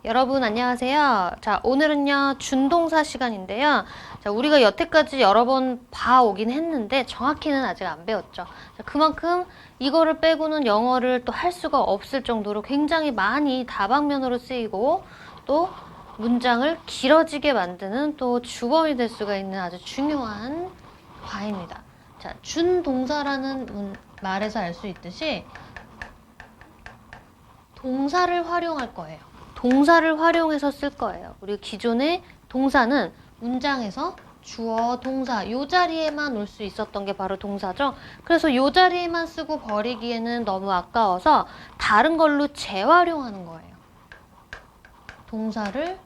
여러분 안녕하세요. 자, 오늘은요 준동사 시간인데요. 자, 우리가 여태까지 여러 번 봐오긴 했는데 정확히는 아직 안 배웠죠. 자, 그만큼 이거를 빼고는 영어를 또 할 수가 없을 정도로 굉장히 많이 다방면으로 쓰이고 또 문장을 길어지게 만드는 또 주범이 될 수가 있는 아주 중요한 과입니다. 자, 준동사라는 말에서 알 수 있듯이 동사를 활용할 거예요. 동사를 활용해서 쓸 거예요. 우리 기존의 동사는 문장에서 주어, 동사 요 자리에만 올 수 있었던 게 바로 동사죠. 그래서 요 자리에만 쓰고 버리기에는 너무 아까워서 다른 걸로 재활용하는 거예요. 동사를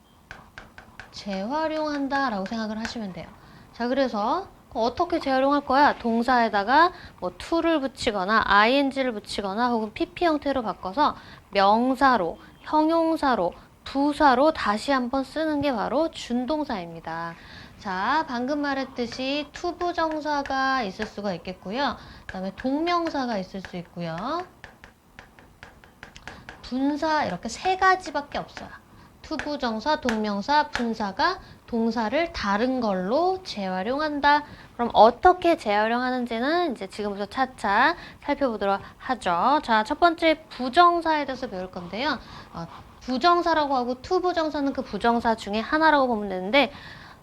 재활용한다 라고 생각을 하시면 돼요. 자, 그래서 어떻게 재활용할 거야? 동사에다가 뭐 to를 붙이거나 ing를 붙이거나 혹은 pp 형태로 바꿔서 명사로, 형용사로, 부사로 다시 한번 쓰는 게 바로 준동사입니다. 자, 방금 말했듯이 투부정사가 있을 수가 있겠고요. 그 다음에 동명사가 있을 수 있고요. 분사 이렇게 세 가지밖에 없어요. 투부정사, 동명사, 분사가 동사를 다른 걸로 재활용한다. 그럼 어떻게 재활용하는지는 이제 지금부터 차차 살펴보도록 하죠. 자, 첫 번째 부정사에 대해서 배울 건데요. 부정사라고 하고 투부정사는 그 부정사 중에 하나라고 보면 되는데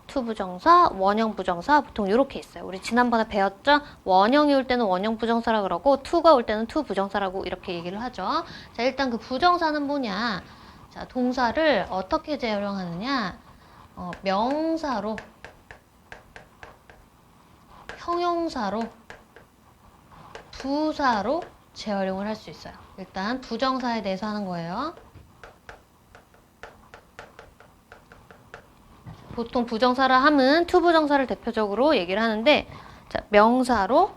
투부정사, 원형 부정사 보통 이렇게 있어요. 우리 지난번에 배웠죠? 원형이 올 때는 원형 부정사라 그러고 투가 올 때는 투 부정사라고 이렇게 얘기를 하죠. 자, 일단 그 부정사는 뭐냐? 자, 동사를 어떻게 재활용하느냐? 명사로, 형용사로, 부사로 재활용을 할 수 있어요. 일단 부정사에 대해서 하는 거예요. 보통 부정사라 함은 투부정사를 대표적으로 얘기를 하는데, 자, 명사로,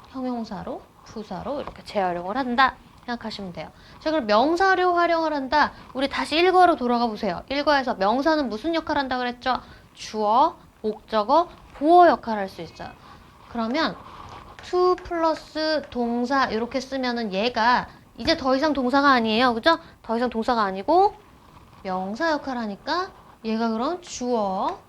형용사로, 부사로 이렇게 재활용을 한다 생각하시면 돼요. 자, 그럼 명사로 활용을 한다. 우리 다시 일과로 돌아가 보세요. 일과에서 명사는 무슨 역할을 한다 그랬죠? 주어, 목적어, 보어 역할을 할 수 있어요. 그러면 to 플러스 동사 이렇게 쓰면은 얘가 이제 더 이상 동사가 아니에요. 그죠? 더 이상 동사가 아니고 명사 역할을 하니까 얘가 그럼 주어,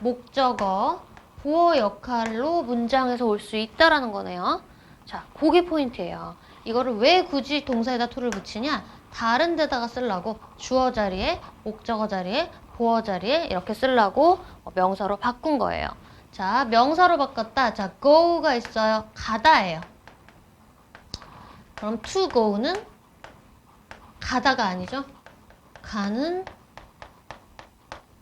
목적어, 보어 역할로 문장에서 올 수 있다라는 거네요. 자, 그게 포인트예요. 이거를 왜 굳이 동사에다 to를 붙이냐? 다른 데다가 쓰려고 주어 자리에, 목적어 자리에, 보어 자리에 이렇게 쓰려고 명사로 바꾼 거예요. 자, 명사로 바꿨다. 자, go가 있어요. 가다예요. 그럼 to go는 가다가 아니죠? 가는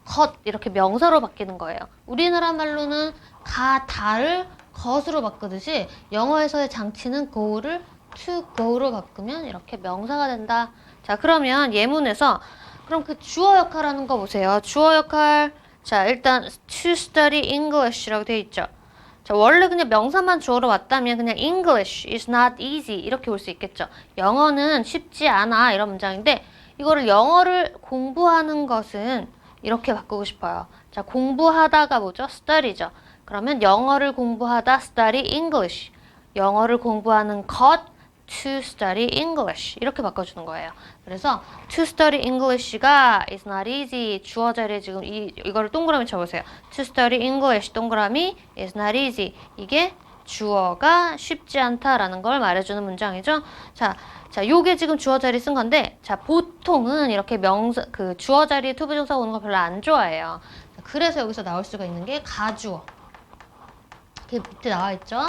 것 이렇게 명사로 바뀌는 거예요. 우리나라 말로는 가다를 것으로 바꾸듯이 영어에서의 장치는 go를 to go로 바꾸면 이렇게 명사가 된다. 자, 그러면 예문에서 그럼 그 주어 역할하는 거 보세요. 주어 역할. 자, 일단 to study English라고 되어 있죠. 자, 원래 그냥 명사만 주어로 왔다면 그냥 English is not easy 이렇게 올 수 있겠죠. 영어는 쉽지 않아 이런 문장인데 이거를 영어를 공부하는 것은 이렇게 바꾸고 싶어요. 자, 공부하다가 뭐죠? study죠. 그러면 영어를 공부하다 study English. 영어를 공부하는 것 to study English. 이렇게 바꿔주는 거예요. 그래서 to study English가 is not easy. 주어 자리에 지금 이거를 동그라미 쳐보세요. to study English 동그라미 is not easy. 이게 주어가 쉽지 않다라는 걸 말해주는 문장이죠. 자, 요게 지금 주어 자리 쓴 건데, 자, 보통은 이렇게 명사, 그 주어 자리에 투부정사가 오는 거 별로 안 좋아해요. 그래서 여기서 나올 수가 있는 게 가주어. 이렇게 밑에 나와 있죠.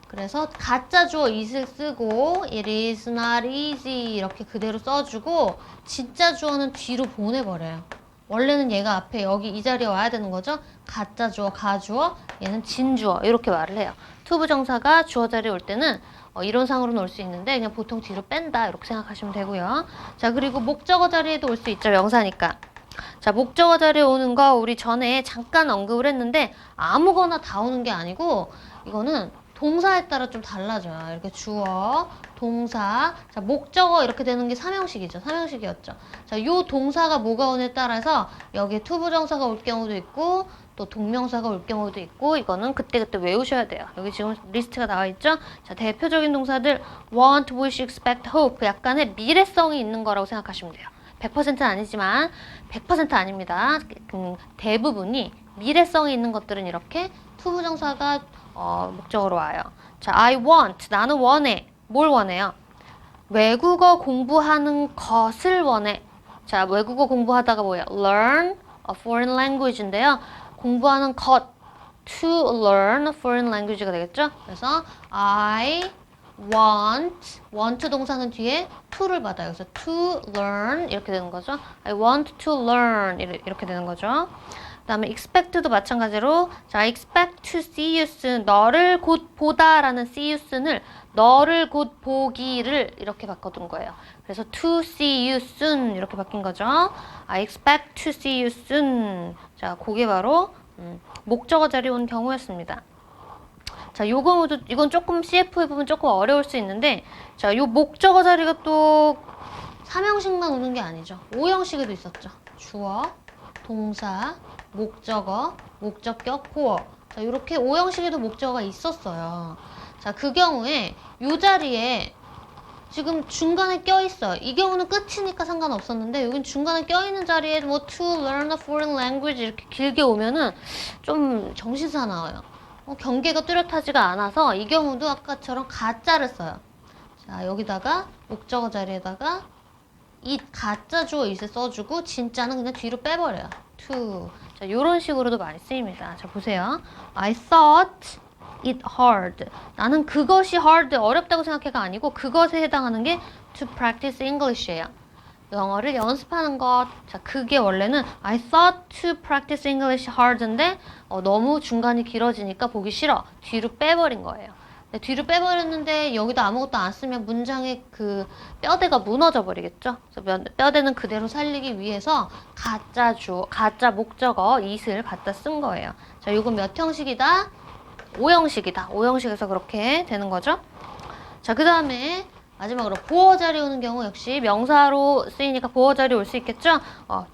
그래서 가짜 주어 is을 쓰고 it is not easy 이렇게 그대로 써주고 진짜 주어는 뒤로 보내버려요. 원래는 얘가 앞에 여기 이 자리에 와야 되는 거죠. 가짜 주어, 가주어, 얘는 진주어 이렇게 말을 해요. 투부정사가 주어 자리에 올 때는 이론상으로는 올 수 있는데 그냥 보통 뒤로 뺀다 이렇게 생각하시면 되고요. 자, 그리고 목적어 자리에도 올 수 있죠. 명사니까. 자, 목적어 자리에 오는 거 우리 전에 잠깐 언급을 했는데 아무거나 다 오는 게 아니고 이거는 동사에 따라 좀 달라져요. 이렇게 주어, 동사, 자, 목적어 이렇게 되는 게 삼형식이죠. 삼형식이었죠. 자, 요 동사가 뭐가 오느냐에 따라서 여기에 투부정사가 올 경우도 있고 또 동명사가 올 경우도 있고 이거는 그때그때 외우셔야 돼요. 여기 지금 리스트가 나와 있죠. 자, 대표적인 동사들 want, wish, expect, hope 약간의 미래성이 있는 거라고 생각하시면 돼요. 100%는 아니지만 100% 아닙니다. 대부분이 미래성이 있는 것들은 이렇게 투부정사가 목적으로 와요. 자, I want. 나는 원해. 뭘 원해요? 외국어 공부하는 것을 원해. 자, 외국어 공부하다가 뭐예요? Learn a foreign language인데요. 공부하는 것, to learn a foreign language가 되겠죠? 그래서 I want 동사는 뒤에 to를 받아요. 그래서 to learn 이렇게 되는 거죠. I want to learn 이렇게 되는 거죠. 그 다음에 expect도 마찬가지로 자, I expect to see you soon. 너를 곧 보다라는 see you soon을 너를 곧 보기를 이렇게 바꿔둔 거예요. 그래서 to see you soon 이렇게 바뀐 거죠. I expect to see you soon. 자, 그게 바로 목적어 자리에 온 경우였습니다. 자, 이건 조금 CF의 부분 조금 어려울 수 있는데 자, 요 목적어 자리가 또 3형식만 오는 게 아니죠. 5형식에도 있었죠. 주어, 동사, 목적어, 목적격, 보어. 자, 이렇게 5형식에도 목적어가 있었어요. 자, 그 경우에 요 자리에 지금 중간에 껴있어요. 이 경우는 끝이니까 상관없었는데 여긴 중간에 껴있는 자리에 뭐 to learn a foreign language 이렇게 길게 오면은 좀 정신사나워요. 경계가 뚜렷하지가 않아서 이 경우도 아까처럼 가짜를 써요. 자, 여기다가 목적어 자리에다가 이 가짜 주어 it을 써주고 진짜는 그냥 뒤로 빼버려요. to. 자, 요런 식으로도 많이 쓰입니다. 자, 보세요. I thought it hard. 나는 그것이 hard, 어렵다고 생각해가 아니고 그것에 해당하는 게 to practice English예요. 영어를 연습하는 것. 자, 그게 원래는 I thought to practice English hard인데 너무 중간이 길어지니까 보기 싫어. 뒤로 빼버린 거예요. 뒤로 빼버렸는데 여기다 아무것도 안 쓰면 문장의 그 뼈대가 무너져 버리겠죠. 그래서 뼈대는 그대로 살리기 위해서 가짜 목적어 it을 갖다 쓴 거예요. 자, 요거 몇 형식이다? 5형식이다. 5형식에서 그렇게 되는 거죠. 자, 그 다음에 마지막으로 보어 자리 오는 경우 역시 명사로 쓰이니까 보어 자리 올 수 있겠죠?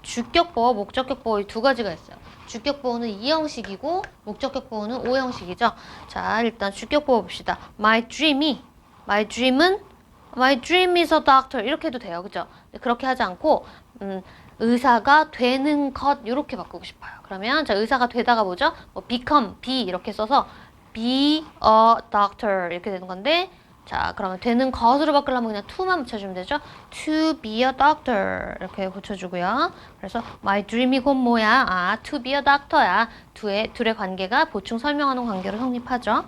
주격 보어, 목적격 보어 이 두 가지가 있어요. 주격 보어는 2형식이고 목적격 보어는 5형식이죠. 자, 일단 주격 보어 봅시다. My dream is a doctor 이렇게 해도 돼요. 그죠? 그렇게 하지 않고 의사가 되는 것 이렇게 바꾸고 싶어요. 그러면 자, 의사가 되다가 뭐죠? become, be 이렇게 써서 be a doctor 이렇게 되는 건데 자, 그러면 되는 것으로 바꾸려면 그냥 to만 붙여주면 되죠. To be a doctor 이렇게 붙여주고요. 그래서 my dream이 곧 뭐야? to be a doctor야. 둘의 관계가 보충 설명하는 관계로 성립하죠.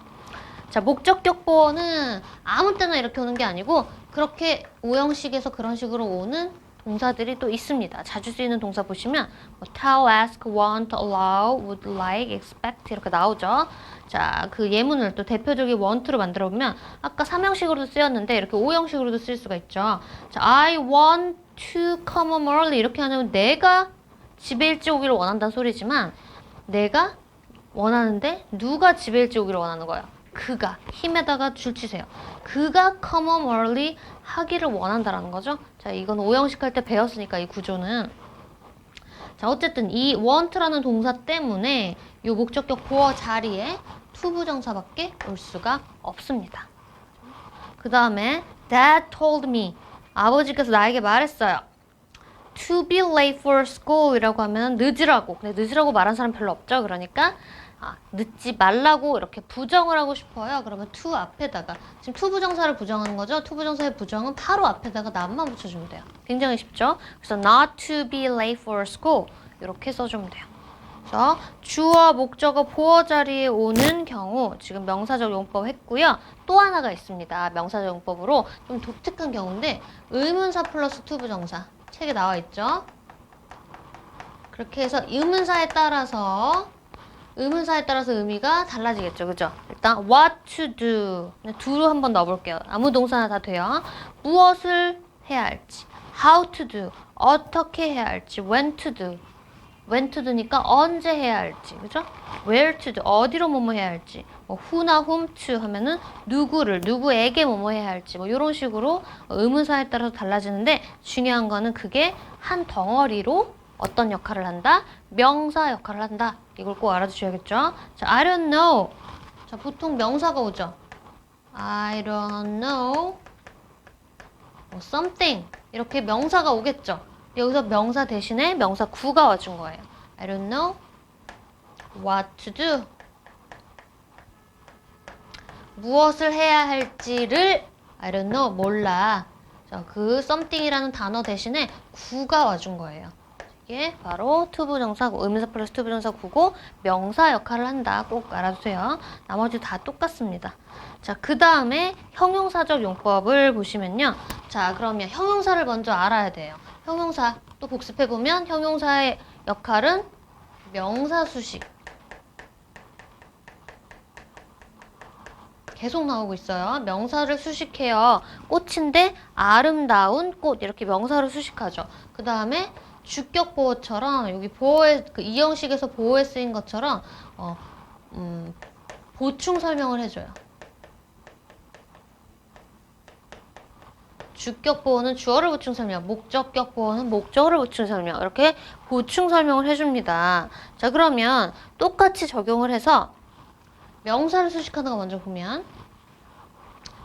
자, 목적격 보어는 아무 때나 이렇게 오는 게 아니고 그렇게 5형식에서 그런 식으로 오는 동사들이 또 있습니다. 자주 쓰이는 동사 보시면 tell, ask, want, allow, would like, expect 이렇게 나오죠. 자, 그 예문을 또 대표적인 want로 만들어 보면 아까 3형식으로도 쓰였는데 이렇게 5형식으로도 쓸 수가 있죠. 자, I want to come home early 이렇게 하면 내가 집에 일찍 오기를 원한다는 소리지만 내가 원하는데 누가 집에 일찍 오기를 원하는 거예요? 그가. 힘에다가 줄 치세요. 그가 come home early 하기를 원한다라는 거죠. 자, 이건 5형식 할 때 배웠으니까 이 구조는. 자, 어쨌든 이 want라는 동사 때문에 이 목적격 보어 자리에 투부정사밖에 올 수가 없습니다. 그 다음에 Dad told me. 아버지께서 나에게 말했어요. To be late for school 이라고 하면 늦으라고. 근데 늦으라고 말한 사람 별로 없죠. 그러니까 늦지 말라고 이렇게 부정을 하고 싶어요. 그러면 to 앞에다가 지금 to 부정사를 부정하는 거죠. to 부정사의 부정은 바로 앞에다가 not만 붙여주면 돼요. 굉장히 쉽죠. 그래서 not to be late for school 이렇게 써주면 돼요. 그래서 주어, 목적어, 보어 자리에 오는 경우 지금 명사적 용법 했고요. 또 하나가 있습니다. 명사적 용법으로 좀 독특한 경우인데 의문사 플러스 to 부정사 책에 나와 있죠. 그렇게 해서 의문사에 따라서 의미가 달라지겠죠. 그죠? 일단 what to do do로 한번 넣어볼게요. 아무 동사나 다 돼요. 무엇을 해야 할지 how to do 어떻게 해야 할지 when to do니까 언제 해야 할지 그죠? where to do 어디로 뭐뭐 해야 할지 who나 whom to 하면은 누구에게 뭐뭐 해야 할지 이런 식으로 의문사에 따라서 달라지는데 중요한 거는 그게 한 덩어리로 어떤 역할을 한다? 명사 역할을 한다. 이걸 꼭 알아두셔야겠죠? 자, I don't know. 자, 보통 명사가 오죠. I don't know. something. 이렇게 명사가 오겠죠. 여기서 명사 대신에 명사 구가 와준 거예요. I don't know what to do. 무엇을 해야 할지를 I don't know, 몰라. 자, 그 something이라는 단어 대신에 구가 와준 거예요. 이게 바로 투부정사고, 의문사 플러스 투부정사 구고 명사 역할을 한다. 꼭 알아두세요. 나머지 다 똑같습니다. 자, 그 다음에 형용사적 용법을 보시면요. 자, 그러면 형용사를 먼저 알아야 돼요. 형용사 또 복습해보면 형용사의 역할은 명사 수식. 계속 나오고 있어요. 명사를 수식해요. 꽃인데 아름다운 꽃 이렇게 명사를 수식하죠. 그 다음에 주격 보어처럼 여기 보어에 그 이 형식에서 보어에 쓰인 것처럼 보충 설명을 해줘요. 주격 보어는 주어를 보충 설명, 목적격 보어는 목적어를 보충 설명 이렇게 보충 설명을 해줍니다. 자, 그러면 똑같이 적용을 해서 명사를 수식하는 거 먼저 보면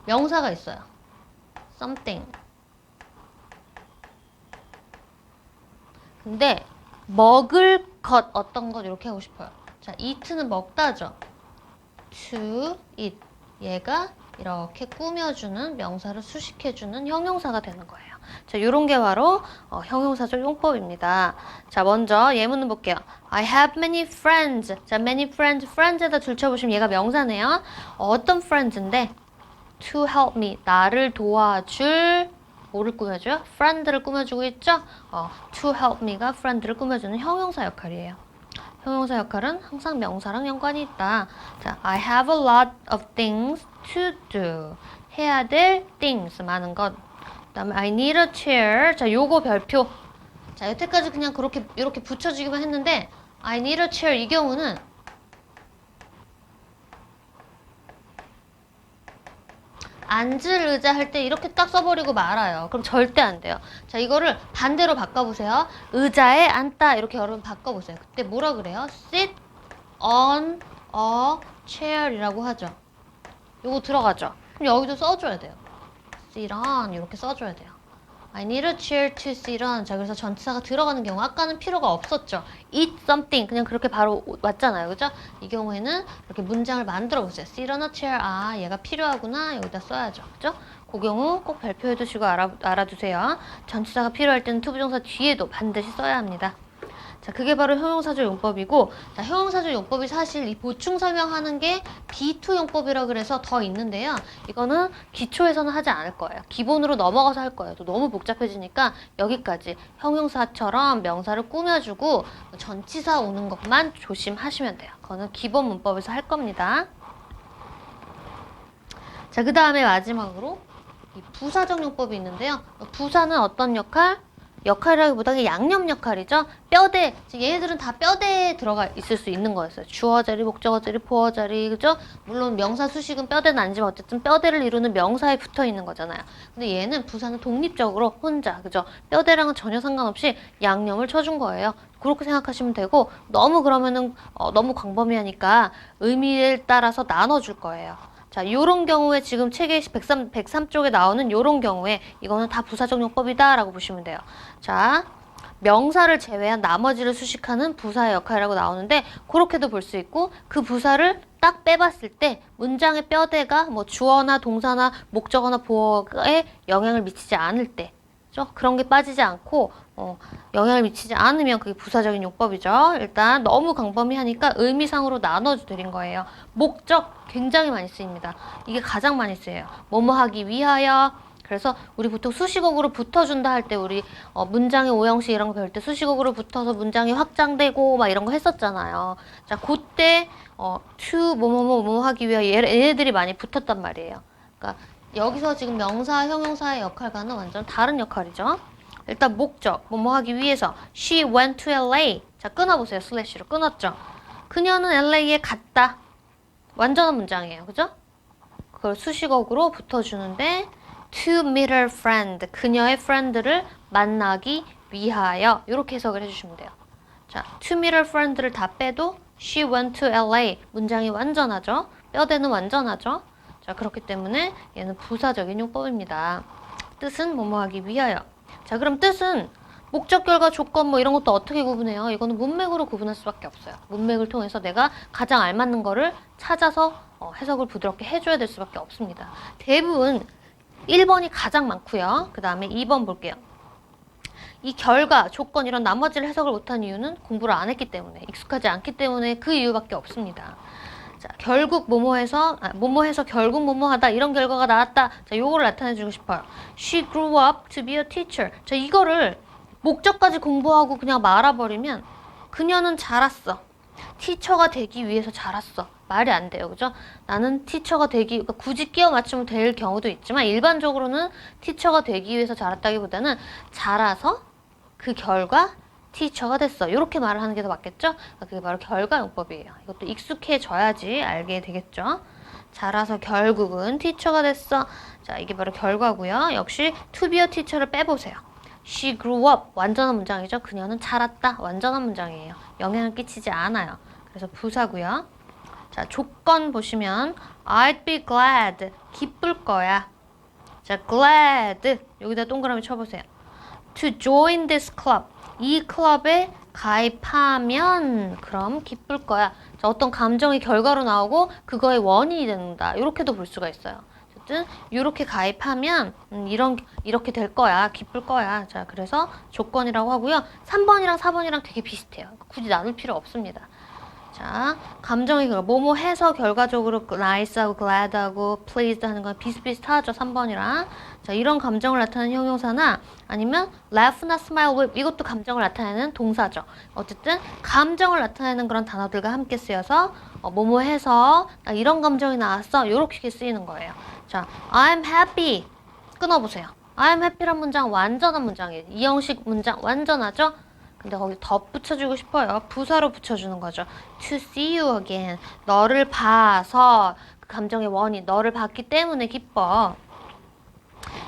명사가 있어요. something. 근데 먹을 것 어떤 것 이렇게 하고 싶어요. 자, eat는 먹다죠. to eat. 얘가 이렇게 꾸며주는 명사를 수식해주는 형용사가 되는 거예요. 자, 요런 게 바로 형용사적 용법입니다. 자, 먼저 예문을 볼게요. I have many friends. 자, many friends. friends에다 줄쳐보시면 얘가 명사네요. 어떤 friends인데 to help me. 나를 도와줄 뭐를 꾸며줘요? friend를 꾸며주고 있죠? to help me가 friend를 꾸며주는 형용사 역할이에요. 형용사 역할은 항상 명사랑 연관이 있다. 자, I have a lot of things to do. 해야 될 things, 많은 것. 그 다음에 I need a chair. 자, 요거 별표. 자, 여태까지 그냥 그렇게 이렇게 붙여주기만 했는데 I need a chair 이 경우는 앉을 의자 할 때 이렇게 딱 써버리고 말아요. 그럼 절대 안 돼요. 자, 이거를 반대로 바꿔보세요. 의자에 앉다 이렇게 여러분 바꿔보세요. 그때 뭐라 그래요? sit on a chair이라고 하죠. 요거 들어가죠. 그럼 여기도 써줘야 돼요. sit on 이렇게 써줘야 돼요. I need a chair to sit on. 자, 그래서 전치사가 들어가는 경우 아까는 필요가 없었죠. eat something 그냥 그렇게 바로 왔잖아요. 그죠? 이 경우에는 이렇게 문장을 만들어 보세요. sit on a chair. 아, 얘가 필요하구나. 여기다 써야죠. 그죠? 그 경우 꼭 발표해 두시고 알아두세요. 전치사가 필요할 때는 투부정사 뒤에도 반드시 써야 합니다. 자, 그게 바로 형용사적 용법이고, 자, 형용사적 용법이 사실 이 보충 설명하는 게 B2 용법이라 그래서 더 있는데요. 이거는 기초에서는 하지 않을 거예요. 기본으로 넘어가서 할 거예요. 또 너무 복잡해지니까 여기까지 형용사처럼 명사를 꾸며주고 전치사 오는 것만 조심하시면 돼요. 그거는 기본 문법에서 할 겁니다. 자, 그 다음에 마지막으로 이 부사적 용법이 있는데요. 부사는 어떤 역할? 역할이라기보다 양념 역할이죠. 뼈대, 얘네들은 다 뼈대에 들어가 있을 수 있는 거였어요. 주어 자리, 목적어 자리, 보어 자리, 그죠? 물론 명사 수식은 뼈대는 아니지만 어쨌든 뼈대를 이루는 명사에 붙어 있는 거잖아요. 근데 얘는 부사는 독립적으로 혼자, 그죠? 뼈대랑은 전혀 상관없이 양념을 쳐준 거예요. 그렇게 생각하시면 되고, 너무 그러면은 너무 광범위하니까 의미를 따라서 나눠줄 거예요. 자, 요런 경우에 지금 책의 103쪽에 나오는 요런 경우에 이거는 다 부사적 용법이다 라고 보시면 돼요. 자, 명사를 제외한 나머지를 수식하는 부사의 역할이라고 나오는데 그렇게도 볼 수 있고 그 부사를 딱 빼봤을 때 문장의 뼈대가 뭐 주어나 동사나 목적어나 보어에 영향을 미치지 않을 때 그런 게 빠지지 않고 영향을 미치지 않으면 그게 부사적인 용법이죠. 일단 너무 광범위하니까 의미상으로 나눠드린 거예요. 목적 굉장히 많이 쓰입니다. 이게 가장 많이 쓰여요. 뭐뭐 하기 위하여. 그래서 우리 보통 수식어구로 붙어준다 할 때 우리 문장의 오형식 이런 거 배울 때 수식어구로 붙어서 문장이 확장되고 막 이런 거 했었잖아요. 자, 그때 to 뭐뭐 하기 위하여 얘네들이 많이 붙었단 말이에요. 그러니까 여기서 지금 명사, 형용사의 역할과는 완전 다른 역할이죠. 일단 목적, 뭐뭐 하기 위해서 She went to LA. 자, 끊어보세요. 슬래시로 끊었죠. 그녀는 LA에 갔다. 완전한 문장이에요. 그죠? 그걸 수식어구로 붙어주는데 to meet her friend. 그녀의 friend를 만나기 위하여 이렇게 해석을 해주시면 돼요. 자, to meet her friend를 다 빼도 She went to LA. 문장이 완전하죠. 뼈대는 완전하죠. 자, 그렇기 때문에 얘는 부사적인 용법입니다. 뜻은 뭐뭐 하기 위하여. 자, 그럼 뜻은 목적결과 조건 뭐 이런 것도 어떻게 구분해요? 이거는 문맥으로 구분할 수밖에 없어요. 문맥을 통해서 내가 가장 알맞는 거를 찾아서 해석을 부드럽게 해줘야 될 수밖에 없습니다. 대부분 1번이 가장 많고요. 그 다음에 2번 볼게요. 이 결과, 조건 이런 나머지를 해석을 못한 이유는 공부를 안 했기 때문에, 익숙하지 않기 때문에 그 이유밖에 없습니다. 자, 결국 뭐뭐해서 결국 뭐뭐하다 이런 결과가 나왔다. 자, 요거를 나타내주고 싶어요. She grew up to be a teacher. 자, 이거를 목적까지 공부하고 그냥 말아버리면 그녀는 자랐어. 티처가 되기 위해서 자랐어. 말이 안 돼요. 그죠? 나는 티처가 그러니까 굳이 끼워 맞추면 될 경우도 있지만 일반적으로는 티처가 되기 위해서 자랐다기보다는 자라서 그 결과 티처가 됐어. 이렇게 말을 하는 게 더 맞겠죠? 그게 바로 결과용법이에요. 이것도 익숙해져야지 알게 되겠죠? 자라서 결국은 티처가 됐어. 자, 이게 바로 결과고요. 역시 to be a teacher를 빼보세요. She grew up. 완전한 문장이죠. 그녀는 자랐다. 완전한 문장이에요. 영향을 끼치지 않아요. 그래서 부사고요. 자, 조건 보시면 I'd be glad. 기쁠 거야. 자, glad. 여기다 동그라미 쳐보세요. To join this club. 이 클럽에 가입하면 그럼 기쁠 거야. 자, 어떤 감정이 결과로 나오고 그거의 원인이 된다. 이렇게도 볼 수가 있어요. 어쨌든 이렇게 가입하면 이렇게 될 거야. 기쁠 거야. 자, 그래서 조건이라고 하고요. 3번이랑 4번이랑 되게 비슷해요. 굳이 나눌 필요 없습니다. 자, 감정이 뭐뭐 해서 결과적으로 nice하고 glad하고 pleased 하는 건 비슷비슷하죠. 3번이랑. 자, 이런 감정을 나타내는 형용사나 아니면 laugh나 smile with 이것도 감정을 나타내는 동사죠. 어쨌든 감정을 나타내는 그런 단어들과 함께 쓰여서 뭐뭐 해서 나 이런 감정이 나왔어. 이렇게 쓰이는 거예요. 자, I'm happy. 끊어보세요. I'm happy란 문장 완전한 문장이에요. 이 형식 문장 완전하죠? 근데 거기 덧붙여주고 싶어요. 부사로 붙여주는 거죠. To see you again. 너를 봐서 그 감정의 원인, 너를 봤기 때문에 기뻐.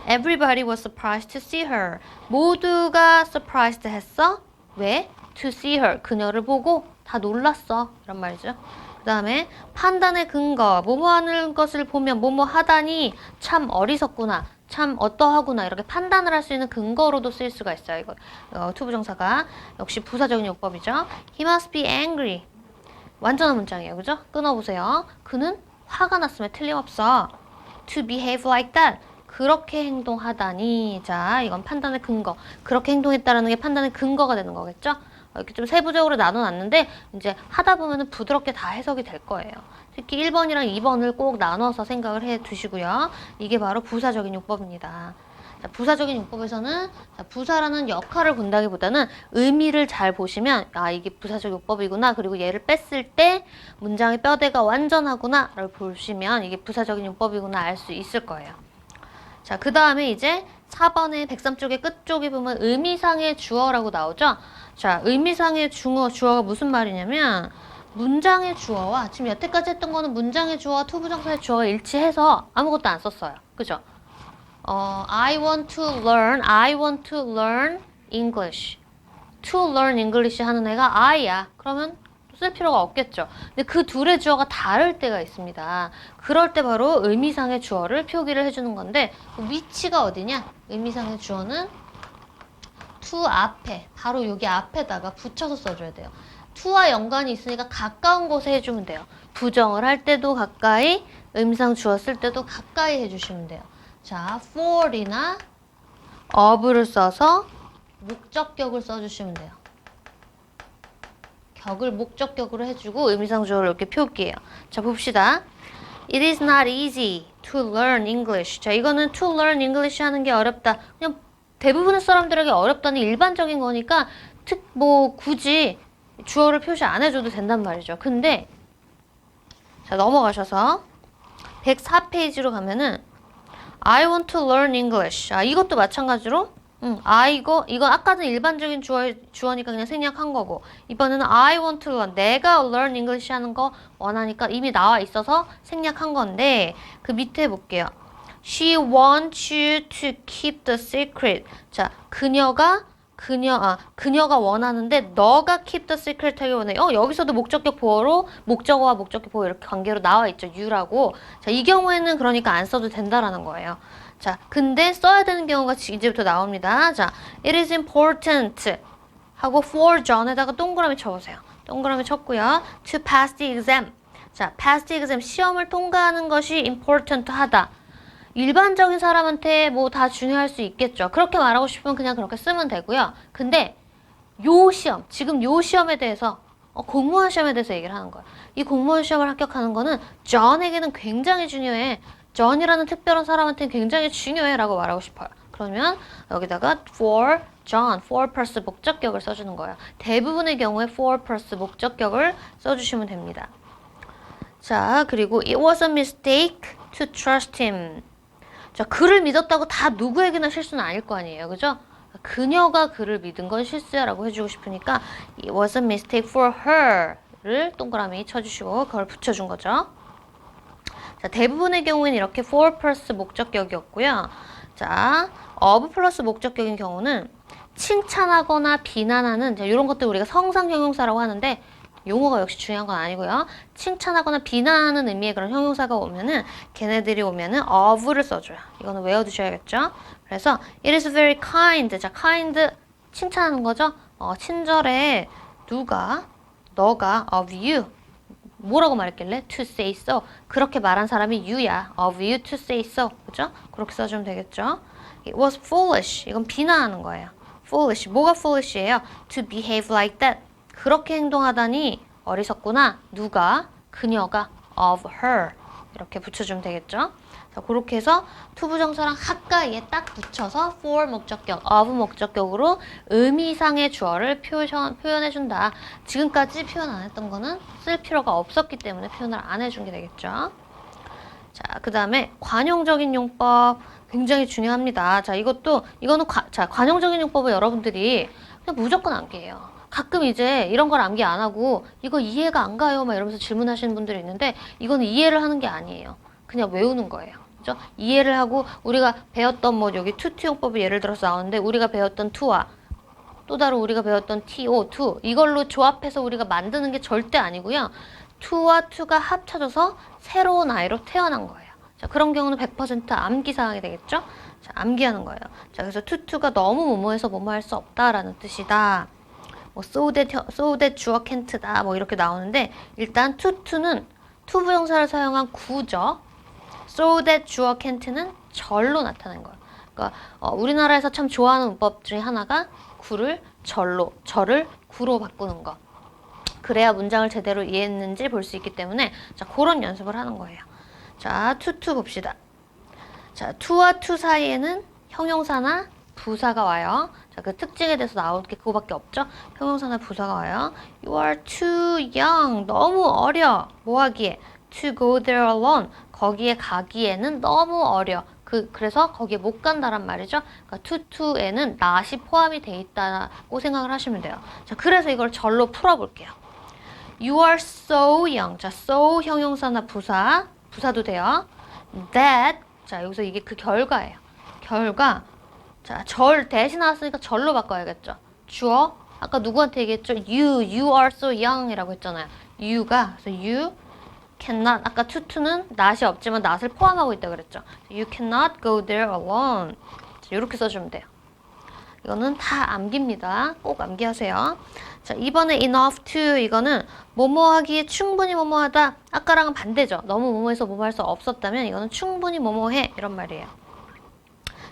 Everybody was surprised to see her. 모두가 surprised 했어. 왜? To see her. 그녀를 보고 다 놀랐어. 이런 말이죠. 그 다음에 판단의 근거. 뭐뭐 하는 것을 보면 뭐뭐 하다니 참 어리석구나. 참 어떠하구나 이렇게 판단을 할 수 있는 근거로도 쓰일 수가 있어요. 이거 투부정사가 역시 부사적인 용법이죠. He must be angry. 완전한 문장이에요. 그죠? 끊어보세요. 그는 화가 났으면 틀림없어. To behave like that. 그렇게 행동하다니. 자, 이건 판단의 근거. 그렇게 행동했다라는 게 판단의 근거가 되는 거겠죠? 이렇게 좀 세부적으로 나눠놨는데 이제 하다 보면은 부드럽게 다 해석이 될 거예요. 특히 1번이랑 2번을 꼭 나눠서 생각을 해 두시고요. 이게 바로 부사적인 용법입니다. 자, 부사적인 용법에서는 부사라는 역할을 본다기보다는 의미를 잘 보시면 아, 이게 부사적 용법이구나. 그리고 얘를 뺐을 때 문장의 뼈대가 완전하구나 를 보시면 이게 부사적인 용법이구나 알 수 있을 거예요. 자, 그 다음에 이제 4번의 103쪽의 끝쪽에 보면 의미상의 주어라고 나오죠. 자, 의미상의 주어가 무슨 말이냐면 문장의 주어와 지금 여태까지 했던 거는 문장의 주어와 투부정사의 주어가 일치해서 아무것도 안 썼어요. 그죠? I want to learn English. To learn English 하는 애가 I야. 그러면 쓸 필요가 없겠죠. 근데 그 둘의 주어가 다를 때가 있습니다. 그럴 때 바로 의미상의 주어를 표기를 해주는 건데 그 위치가 어디냐? 의미상의 주어는 to 앞에, 바로 여기 앞에다가 붙여서 써줘야 돼요. to와 연관이 있으니까 가까운 곳에 해주면 돼요. 부정을 할 때도 가까이, 의미상 주어 쓸 때도 가까이 해주시면 돼요. 자, for이나 of를 써서 목적격을 써주시면 돼요. 격을 목적격으로 해주고 의미상 주어를 이렇게 표기해요. 자, 봅시다. It is not easy to learn English. 자, 이거는 to learn English 하는 게 어렵다. 그냥 대부분의 사람들에게 어렵다는 일반적인 거니까 굳이 주어를 표시 안 해줘도 된단 말이죠. 근데 자, 넘어가셔서 104페이지로 가면은 I want to learn English. 아, 이것도 마찬가지로 이거 아까는 일반적인 주어니까 그냥 생략한 거고 이번에는 I want to learn. 내가 learn English 하는 거 원하니까 이미 나와 있어서 생략한 건데 그 밑에 볼게요. She wants you to keep the secret. 자, 그녀가 원하는데 너가 keep the secret 하기 원해. 여기서도 목적격 보어로 목적어와 목적격 보어 이렇게 관계로 나와 있죠. you라고. 자, 이 경우에는 그러니까 안 써도 된다라는 거예요. 자, 근데 써야 되는 경우가 이제부터 나옵니다. 자, it is important 하고 for John에다가 동그라미 쳐보세요. 동그라미 쳤고요. to pass the exam. 자, pass the exam 시험을 통과하는 것이 important 하다. 일반적인 사람한테 뭐 다 중요할 수 있겠죠. 그렇게 말하고 싶으면 그냥 그렇게 쓰면 되고요. 근데 요 시험, 지금 요 시험에 대해서 공무원 시험에 대해서 얘기를 하는 거예요. 이 공무원 시험을 합격하는 거는 존에게는 굉장히 중요해. 존이라는 특별한 사람한테는 굉장히 중요해 라고 말하고 싶어요. 그러면 여기다가 for John, for plus 목적격을 써주는 거예요. 대부분의 경우에 for plus 목적격을 써주시면 됩니다. 자, 그리고 it was a mistake to trust him. 자, 그를 믿었다고 다 누구에게나 실수는 아닐 거 아니에요. 그죠? 그녀가 그를 믿은 건 실수야 라고 해주고 싶으니까 it was a mistake for her를 동그라미 쳐주시고 그걸 붙여준 거죠. 자, 대부분의 경우에는 이렇게 for 플러스 목적격이었고요. 자, of 플러스 목적격인 경우는 칭찬하거나 비난하는 이런 것들 우리가 성상 형용사라고 하는데 용어가 역시 중요한 건 아니고요. 칭찬하거나 비난하는 의미의 그런 형용사가 오면은 걔네들이 오면은 of를 써줘요. 이거는 외워두셔야겠죠. 그래서 it is very kind. 자, kind 칭찬하는 거죠. 친절해. 누가? 너가 of you. 뭐라고 말했길래? to say so. 그렇게 말한 사람이 you야. of you to say so. 그죠? 그렇게 써주면 되겠죠. It was foolish. 이건 비난하는 거예요. foolish. 뭐가 foolish예요? to behave like that. 그렇게 행동하다니 어리석구나. 누가? 그녀가 of her. 이렇게 붙여주면 되겠죠. 자, 그렇게 해서 투부정사랑 가까이에 딱 붙여서 for 목적격, of 목적격으로 의미상의 주어를 표현해준다. 지금까지 표현 안 했던 거는 쓸 필요가 없었기 때문에 표현을 안 해준 게 되겠죠. 자, 그 다음에 관용적인 용법 굉장히 중요합니다. 자, 이거는 관용적인 용법을 여러분들이 그냥 무조건 암기해요. 가끔 이제 이런 걸 암기 안 하고 이거 이해가 안 가요 막 이러면서 질문하시는 분들이 있는데 이거는 이해를 하는 게 아니에요. 그냥 외우는 거예요. 그죠? 이해를 하고 우리가 배웠던 뭐 여기 투투용법이 예를 들어서 나오는데 우리가 배웠던 투와 또 다른 우리가 배웠던 to, to 이걸로 조합해서 우리가 만드는 게 절대 아니고요. to와 to가 합쳐져서 새로운 아이로 태어난 거예요. 자, 그런 경우는 100% 암기 사항이 되겠죠? 자, 암기하는 거예요. 자, 그래서 투투가 너무 뭐뭐해서 뭐뭐 할 수 없다라는 뜻이다. 뭐 so that 주어 can't다 뭐 이렇게 나오는데 일단 투투는 투부정사를 사용한 구죠. so that 주어 can't는 절로 나타낸 거예요. 그러니까 우리나라에서 참 좋아하는 문법 중에 하나가 구를 절을 구로 바꾸는 거. 그래야 문장을 제대로 이해했는지 볼 수 있기 때문에 자, 그런 연습을 하는 거예요. 자, to 봅시다. 자, to와 to 사이에는 형용사나 부사가 와요. 자, 그 특징에 대해서 나올 게 그거밖에 없죠. 형용사나 부사가 와요. You are too young. 너무 어려. 뭐 하기에? To go there alone. 거기에 가기에는 너무 어려. 그래서 거기에 못 간다란 말이죠. 그러니까 to에는 not이 포함이 돼 있다고 생각을 하시면 돼요. 자, 그래서 이걸 절로 풀어볼게요. You are so young. 자, so 형용사나 부사도 돼요. That. 자, 여기서 이게 그 결과예요. 결과. 자, 절 대신 나왔으니까 절로 바꿔야겠죠. 주어. 아까 누구한테 얘기했죠? You are so young 이라고 했잖아요. you가. 그래서 you cannot. 아까 to는 not이 없지만 not을 포함하고 있다 그랬죠. You cannot go there alone. 자, 이렇게 써주면 돼요. 이거는 다 암기입니다. 꼭 암기하세요. 자, 이번에 enough to 이거는 뭐뭐 하기에 충분히 뭐뭐 하다. 아까랑은 반대죠. 너무 뭐뭐해서 뭐뭐 할 수 없었다면 이거는 충분히 뭐뭐 해 이런 말이에요.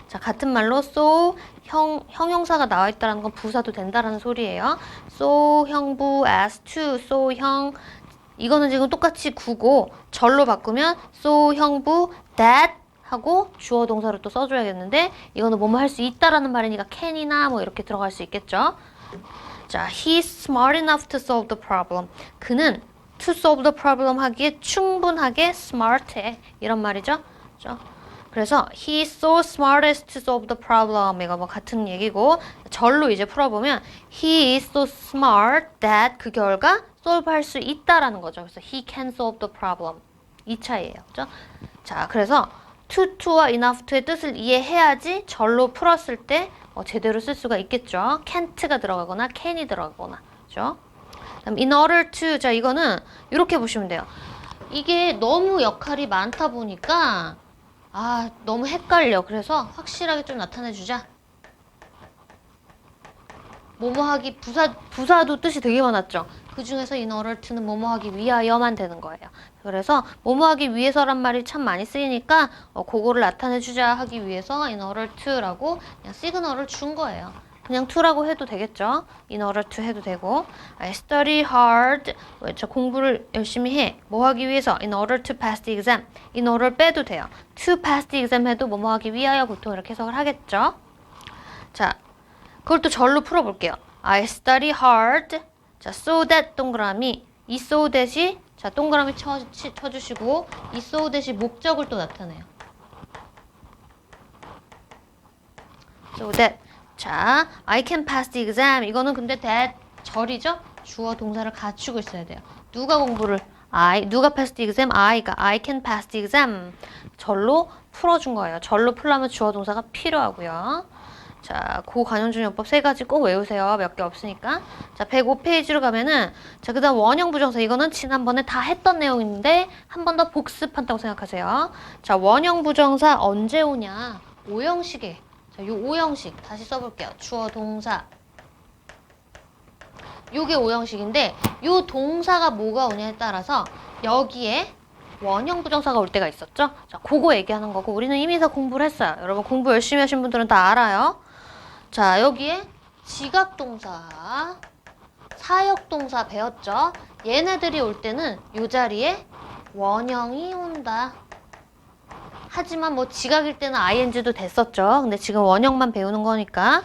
자, 같은 말로 so 형용사가 나와 있다는 건 부사도 된다라는 소리예요. so 형부 as to so 형 이거는 지금 똑같이 구고 절로 바꾸면 so 형부 that 하고 주어 동사를 또 써줘야겠는데 이거는 뭐뭐 할 수 있다라는 말이니까 can이나 뭐 이렇게 들어갈 수 있겠죠. 자, he's smart enough to solve the problem. 그는 to solve the problem 하기에 충분하게 smart해 이런 말이죠. 그렇죠? 그래서 he's so smart as to solve the problem 이거 뭐 같은 얘기고 절로 이제 풀어보면 he is so smart that 그 결과 solve 할 수 있다라는 거죠. 그래서 he can solve the problem 이 차이예요. 그렇죠? 자, 그래서 to와 enough to의 뜻을 이해해야지 절로 풀었을 때 제대로 쓸 수가 있겠죠. can't가 들어가거나 can이 들어가거나 그렇죠? 그다음 in order to 자 이거는 이렇게 보시면 돼요. 이게 너무 역할이 많다 보니까 아, 너무 헷갈려. 그래서 확실하게 좀 나타내주자. 뭐뭐하기 부사도 뜻이 되게 많았죠. 그 중에서 in order to는 뭐뭐하기 위하여만 되는 거예요. 그래서 뭐뭐하기 위해서란 말이 참 많이 쓰이니까 그거를 나타내주자 하기 위해서 in order to라고 그냥 시그널을 준 거예요. 그냥 to라고 해도 되겠죠. in order to 해도 되고 I study hard. 저 공부를 열심히 해. 뭐 하기 위해서 in order to pass the exam. in order 빼도 돼요. to pass the exam 해도 뭐뭐 하기 위하여 보통 이렇게 해석을 하겠죠. 자, 그걸 또 절로 풀어볼게요. I study hard. 자, so that 동그라미. 이 so that이 자 동그라미 쳐주시고 이 so that이 목적을 또 나타내요. So that. 자, I can pass the exam. 이거는 근데 that 절이죠? 주어 동사를 갖추고 있어야 돼요. 누가 공부를 누가 pass the exam? I can pass the exam. 절로 풀어준 거예요. 절로 풀려면 주어 동사가 필요하고요. 자, 고관용중용법 3가지 꼭 외우세요. 몇 개 없으니까. 자, 105페이지로 가면은 자, 그다음 원형 부정사. 이거는 지난번에 다 했던 내용인데 한 번 더 복습한다고 생각하세요. 자, 원형 부정사 언제 오냐? 오형식에. 자, 요 오형식 다시 써볼게요. 주어 동사. 요게 오형식인데 요 동사가 뭐가 오냐에 따라서 여기에 원형 부정사가 올 때가 있었죠? 자, 그거 얘기하는 거고 우리는 이미 다 공부를 했어요. 여러분 공부 열심히 하신 분들은 다 알아요. 자, 여기에 지각동사, 사역동사 배웠죠? 얘네들이 올 때는 이 자리에 원형이 온다. 하지만 뭐 지각일 때는 ing도 됐었죠. 근데 지금 원형만 배우는 거니까.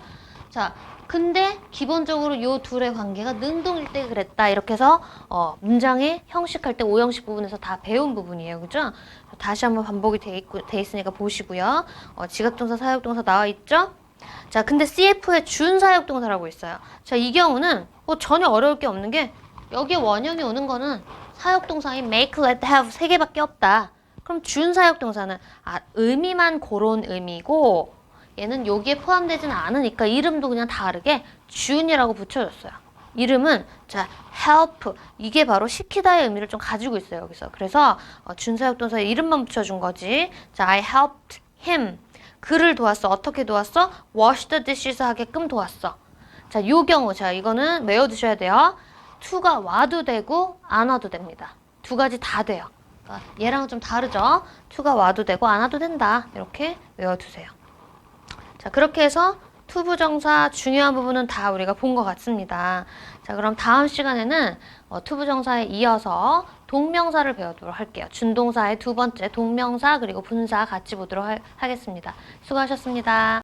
자, 근데 기본적으로 이 둘의 관계가 능동일 때 그랬다. 이렇게 해서 문장에 형식할 때 오형식 부분에서 다 배운 부분이에요. 그죠? 다시 한번 반복이 돼 있으니까 보시고요. 지각동사, 사역동사 나와 있죠? 자, 근데 CF에 준사역동사라고 있어요. 자, 이 경우는 뭐 전혀 어려울 게 없는 게 여기에 원형이 오는 거는 사역동사인 make, let, have 3개밖에 없다. 그럼 준사역동사는 의미만 그런 의미고 얘는 여기에 포함되지는 않으니까 이름도 그냥 다르게 준이라고 붙여줬어요. 이름은 자 help 이게 바로 시키다의 의미를 좀 가지고 있어요. 여기서. 그래서 준사역동사의 이름만 붙여준 거지. 자, I helped him. 그를 도왔어. 어떻게 도왔어? wash the dishes 하게끔 도왔어. 자, 요 경우 자 이거는 외워두셔야 돼요. to가 와도 되고 안 와도 됩니다. 두 가지 다 돼요. 그러니까 얘랑은 좀 다르죠? to가 와도 되고 안 와도 된다. 이렇게 외워두세요. 자, 그렇게 해서 to 부정사 중요한 부분은 다 우리가 본 것 같습니다. 자, 그럼 다음 시간에는 to 부정사에 이어서 동명사를 배우도록 할게요. 준동사의 두 번째 동명사 그리고 분사 같이 보도록 하겠습니다. 수고하셨습니다.